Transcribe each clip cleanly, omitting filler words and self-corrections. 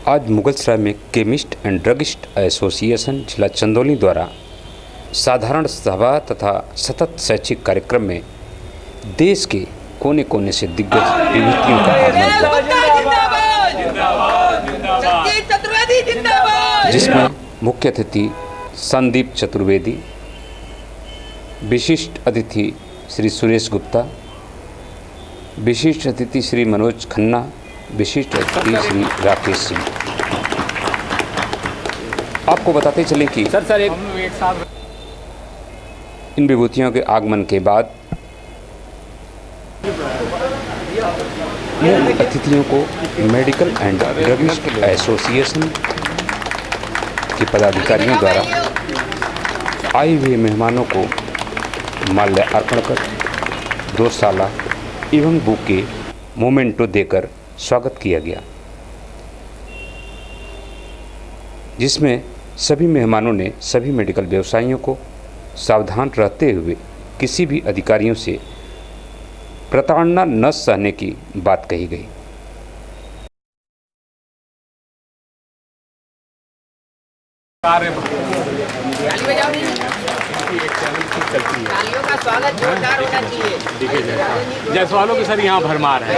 आज मुगलसराय में chemist and druggist association जिला चंदौली द्वारा साधारण सभा तथा सतत शैक्षिक कार्यक्रम में देश के कोने कोने से दिग्गज विभूतियों का आगमन, जिसमें मुख्य अतिथि संदीप चतुर्वेदी, विशिष्ट अतिथि श्री सुरेश गुप्ता, विशिष्ट अतिथि श्री मनोज खन्ना, विशिष्ट अतिथि श्री राकेश सिंह। आपको बताते चलें कि इन विभूतियों के आगमन के बाद मुख्य अतिथियों को मेडिकल एंड ड्रगिस्ट एसोसिएशन के पदाधिकारियों द्वारा आए हुए मेहमानों को माल्यार्पण कर 2 साला एवं बुके मोमेंटो देकर स्वागत किया गया, जिसमें सभी मेहमानों ने सभी मेडिकल व्यवसायियों को सावधान रहते हुए किसी भी अधिकारियों से प्रताड़ना न सहने की बात कही गई। तालियों का स्वागत जोरदार होना चाहिए। जयसवालों की सर यहाँ भरमार है।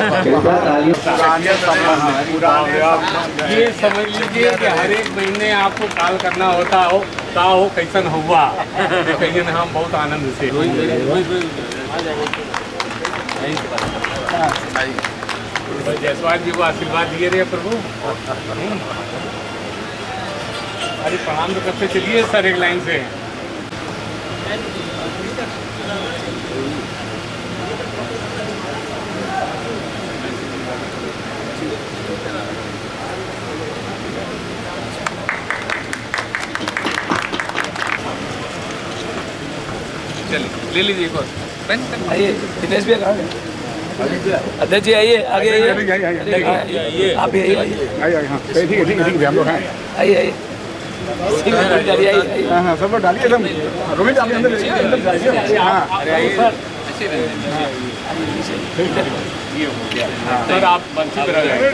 ये समझ लीजिए कि हर एक महीने आपको कॉल करना होता हो का हो कैसन हुआ, कहीं हम बहुत आनंद से जयसवाल जी को आशीर्वाद दिए रहे प्रभु। अरे प्रणाम तो करते चलिए सर एक लाइन से। चलिए ले लीजिए एक और आइए। दिनेश भैया कहाँ गए? अध्यक्ष जी आइए, आगे आइए, आप भी आइए, ठीक है हम लोग हैं, आइए आइए, हाँ सब लोग डालिए एकदम। रोहित आप अंदर सर आप मंच पर आ जाइए।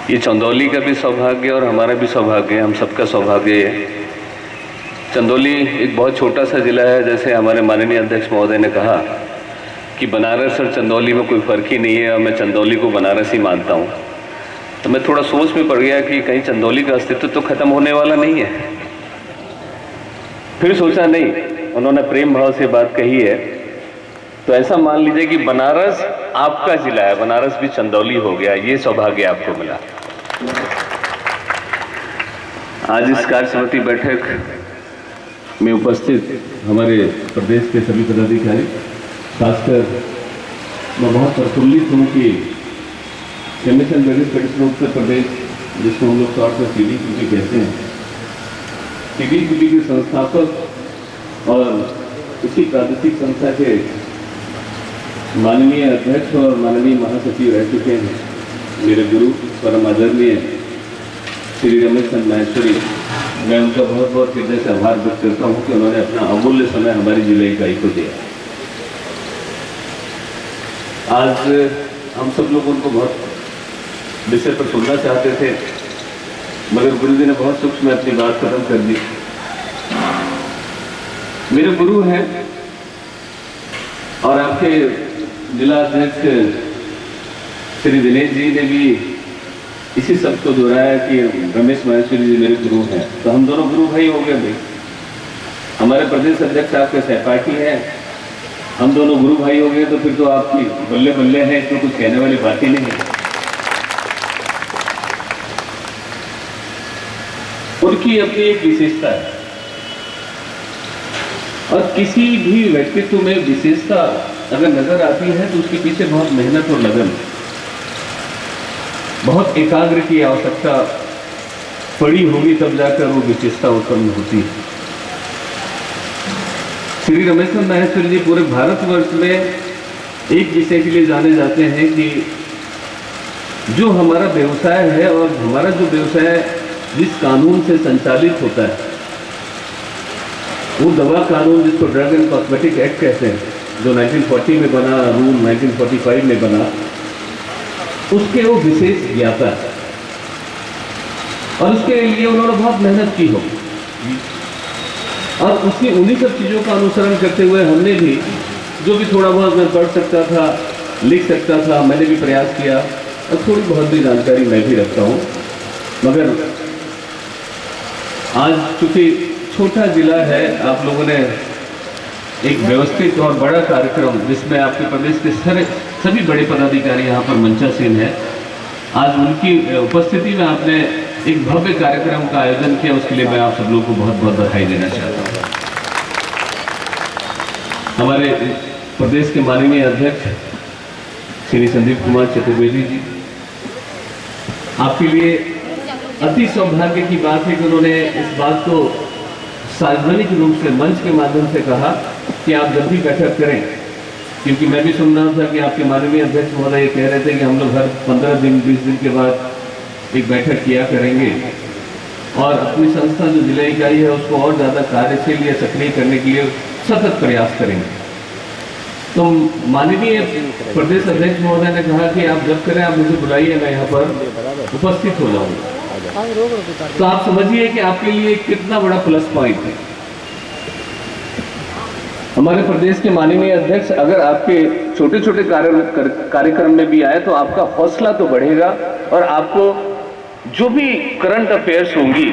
ये चंदौली का भी सौभाग्य और हमारा भी सौभाग्य है, हम सबका सौभाग्य है। चंदौली एक बहुत छोटा सा ज़िला है, जैसे हमारे माननीय अध्यक्ष महोदय ने कहा कि बनारस और चंदौली में कोई फ़र्क ही नहीं है, और मैं चंदौली को बनारस ही मानता हूँ। तो मैं थोड़ा सोच में पड़ गया कि कहीं चंदौली का अस्तित्व तो ख़त्म होने वाला नहीं है। फिर सोचा नहीं, उन्होंने प्रेम भाव से बात कही है, तो ऐसा मान लीजिए कि बनारस आपका ज़िला है, बनारस भी चंदौली हो गया, ये सौभाग्य आपको मिला। आज इस कार्य समिति बैठक में उपस्थित हमारे प्रदेश के सभी पदाधिकारी, खासकर मैं बहुत प्रफुल्लित हूँ कि chemist and druggist association Uttar Pradesh, जिसको हम लोग शॉर्ट में CDPP कहते हैं, CDPP के संस्थापक और इसी प्रादेशिक संस्था के माननीय अध्यक्ष और माननीय महासचिव रह चुके हैं मेरे गुरु परम आदरणीय श्री रमेश चंद्र माहेश्वरी। मैं उनका बहुत बहुत हृदय से आभार व्यक्त करता हूँ कि उन्होंने अपना अमूल्य समय हमारी जिला इकाई को दिया। आज हम सब लोग उनको बहुत विषय पर सुनना चाहते थे, मगर गुरु जी ने बहुत सूक्ष्म में अपनी बात खत्म कर दी। मेरे गुरु हैं और आपके जिला अध्यक्ष श्री दिनेश जी ने भी इसी शब्द को दोहराया कि रमेश माहेश्वरी जी मेरे गुरु हैं, तो हम दोनों गुरु भाई हो गए भाई। हमारे प्रदेश अध्यक्ष आपके सहपाठी हैं, हम दोनों गुरु भाई हो गए, तो फिर तो आपकी बल्ले बल्ले हैं, इसमें कुछ कहने वाली बात ही नहीं है। उनकी अपनी एक विशेषता है, और किसी भी व्यक्तित्व में विशेषता अगर नजर आती है तो उसके पीछे बहुत मेहनत और लगन, बहुत एकाग्र की आवश्यकता पड़ी होगी, तब जाकर वो विशेषता उत्पन्न होती है। श्री रमेश चंद्र माहेश्वरी जी पूरे भारतवर्ष में एक विषय के लिए जाने जाते हैं कि जो हमारा व्यवसाय है और हमारा जो व्यवसाय जिस कानून से संचालित होता है, वो दवा कानून जिसको ड्रग एंड कॉस्मेटिक एक्ट कहते हैं, जो 1940 में बना, रूल 1945 में बना, उसके वो विशेष ज्ञाता है और उसके लिए उन्होंने बहुत मेहनत की होगी और उसकी उन्हीं सब चीज़ों का अनुसरण करते हुए हमने भी जो भी थोड़ा बहुत मैं पढ़ सकता था, लिख सकता था, मैंने भी प्रयास किया और थोड़ी बहुत भी जानकारी मैं भी रखता हूँ। मगर आज चूंकि छोटा जिला है, आप लोगों ने एक व्यवस्थित और बड़ा कार्यक्रम जिसमें आपके प्रदेश के सभी बड़े पदाधिकारी यहाँ पर मंचासीन है, आज उनकी उपस्थिति में आपने एक भव्य कार्यक्रम का आयोजन किया, उसके लिए मैं आप सब लोगों को बहुत बहुत बधाई देना चाहता हूँ। हमारे प्रदेश के माननीय अध्यक्ष श्री संदीप कुमार चतुर्वेदी जी, आपके लिए अति सौभाग्य की बात है कि उन्होंने इस बात को सार्वजनिक रूप से मंच के माध्यम से कहा कि आप जब भी बैठक करें, क्योंकि मैं भी सुन रहा था कि आपके माननीय अध्यक्ष महोदय ये कह रहे थे कि हम लोग हर 15 दिन 20 दिन के बाद एक बैठक किया करेंगे और अपनी संस्था जो जिला इकाई है उसको और ज़्यादा कार्यशील या सक्रिय करने के लिए सतत प्रयास करेंगे। तो माननीय प्रदेश अध्यक्ष महोदय ने कहा कि आप जब करें आप मुझे बुलाइए, मैं यहाँ पर उपस्थित हो जाऊंगा। तो आप समझिए कि आपके लिए कितना बड़ा प्लस पॉइंट है। हमारे प्रदेश के माननीय अध्यक्ष अगर आपके छोटे छोटे कार्यक्रम में भी आए तो आपका हौसला तो बढ़ेगा और आपको जो भी करंट अफेयर्स होंगी,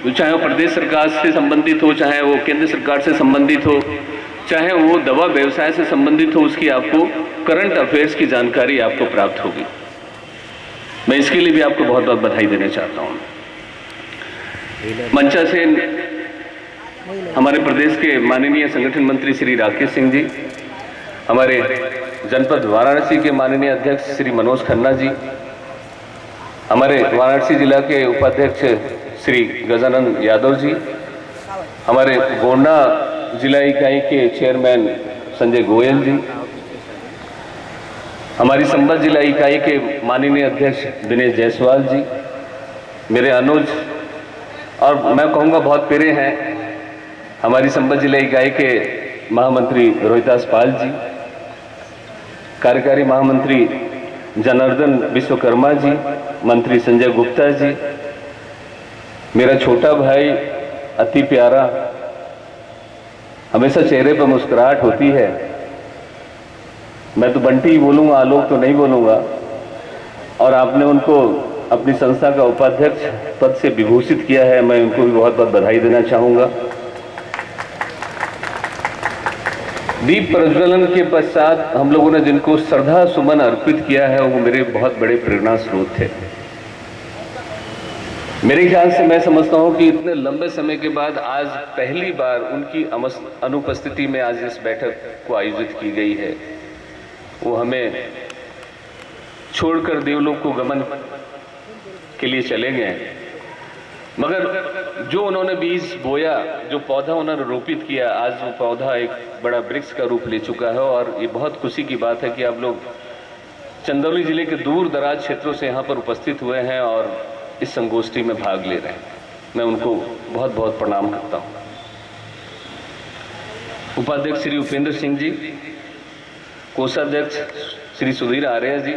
चाहे वो प्रदेश सरकार से संबंधित हो, चाहे वो केंद्र सरकार से संबंधित हो, चाहे वो दवा व्यवसाय से संबंधित हो, उसकी आपको करंट अफेयर्स की जानकारी आपको प्राप्त होगी। मैं इसके लिए भी आपको बहुत बहुत बधाई देना चाहता हूँ। मंचा से हमारे प्रदेश के माननीय संगठन मंत्री श्री राकेश सिंह जी, हमारे जनपद वाराणसी के माननीय अध्यक्ष श्री मनोज खन्ना जी, हमारे वाराणसी जिला के उपाध्यक्ष श्री गजानंद यादव जी, हमारे गोंडा जिला इकाई के चेयरमैन संजय गोयल जी, हमारी संबल जिला इकाई के माननीय अध्यक्ष दिनेश जायसवाल जी, मेरे अनुज और मैं कहूँगा बहुत प्यारे हैं हमारी संबल जिला इकाई के महामंत्री रोहितास पाल जी, कार्यकारी महामंत्री जनार्दन विश्वकर्मा जी, मंत्री संजय गुप्ता जी, मेरा छोटा भाई अति प्यारा, हमेशा चेहरे पर मुस्कुराहट होती है, मैं तो बंटी ही बोलूँगा, आलोक तो नहीं बोलूँगा, और आपने उनको अपनी संस्था का उपाध्यक्ष पद से विभूषित किया है, मैं उनको भी बहुत बहुत बधाई देना चाहूँगा। दीप प्रज्वलन के पश्चात हम लोगों ने जिनको श्रद्धा सुमन अर्पित किया है वो मेरे बहुत बड़े प्रेरणा स्रोत थे। मेरे ख्याल से मैं समझता हूँ कि इतने लंबे समय के बाद आज पहली बार उनकी अनुपस्थिति में आज इस बैठक को आयोजित की गई है। वो हमें छोड़कर देवलोक को गमन के लिए चले गए, मगर जो उन्होंने बीज बोया, जो पौधा उन्होंने रोपित किया, आज वो पौधा एक बड़ा वृक्ष का रूप ले चुका है। और ये बहुत खुशी की बात है कि आप लोग चंदौली जिले के दूर दराज क्षेत्रों से यहाँ पर उपस्थित हुए हैं और इस संगोष्ठी में भाग ले रहे हैं। मैं उनको बहुत बहुत प्रणाम करता हूँ। उपाध्यक्ष श्री उपेंद्र सिंह जी, कोषाध्यक्ष श्री सुधीर आर्य जी,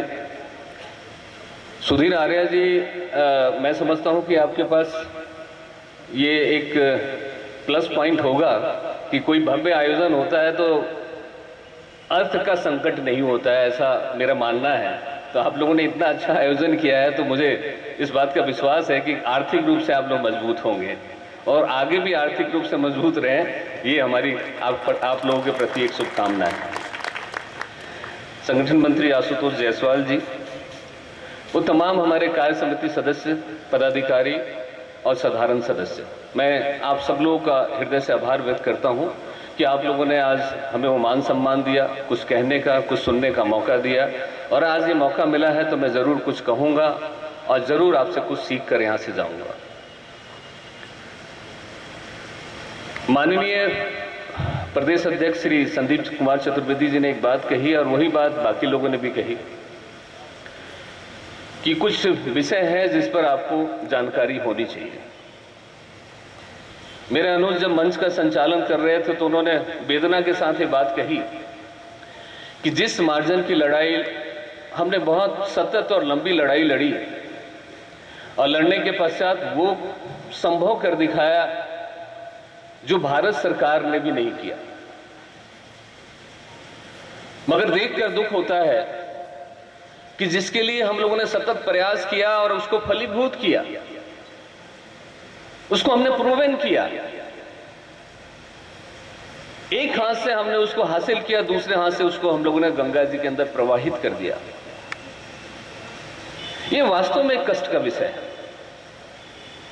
सुधीर आर्य जी, मैं समझता हूं कि आपके पास ये एक प्लस पॉइंट होगा कि कोई भव्य आयोजन होता है तो अर्थ का संकट नहीं होता है, ऐसा मेरा मानना है। तो आप लोगों ने इतना अच्छा आयोजन किया है तो मुझे इस बात का विश्वास है कि आर्थिक रूप से आप लोग मजबूत होंगे और आगे भी आर्थिक रूप से मजबूत रहें, ये हमारी आप लोगों के प्रति एक शुभकामना है। संगठन मंत्री आशुतोष जायसवाल जी, वो तमाम हमारे कार्य समिति सदस्य, पदाधिकारी और साधारण सदस्य, मैं आप सब लोगों का हृदय से आभार व्यक्त करता हूं कि आप लोगों ने आज हमें वो मान सम्मान दिया, कुछ कहने का, कुछ सुनने का मौका दिया। और आज ये मौका मिला है तो मैं ज़रूर कुछ कहूँगा और ज़रूर आपसे कुछ सीख कर यहाँ से जाऊँगा। माननीय प्रदेश अध्यक्ष श्री संदीप कुमार चतुर्वेदी जी ने एक बात कही और वही बात बाकी लोगों ने भी कही कि कुछ विषय है जिस पर आपको जानकारी होनी चाहिए। मेरे अनुज जब मंच का संचालन कर रहे थे तो उन्होंने वेदना के साथ ये बात कही कि जिस मार्जिन की लड़ाई हमने बहुत सतत और लंबी लड़ाई लड़ी और लड़ने के पश्चात वो संभव कर दिखाया जो भारत सरकार ने भी नहीं किया। मगर देखकर दुख होता है कि जिसके लिए हम लोगों ने सतत प्रयास किया और उसको फलीभूत किया, उसको हमने प्रूवन किया, एक हाथ से हमने उसको हासिल किया, दूसरे हाथ से उसको हम लोगों ने गंगा जी के अंदर प्रवाहित कर दिया। यह वास्तव में एक कष्ट का विषय है।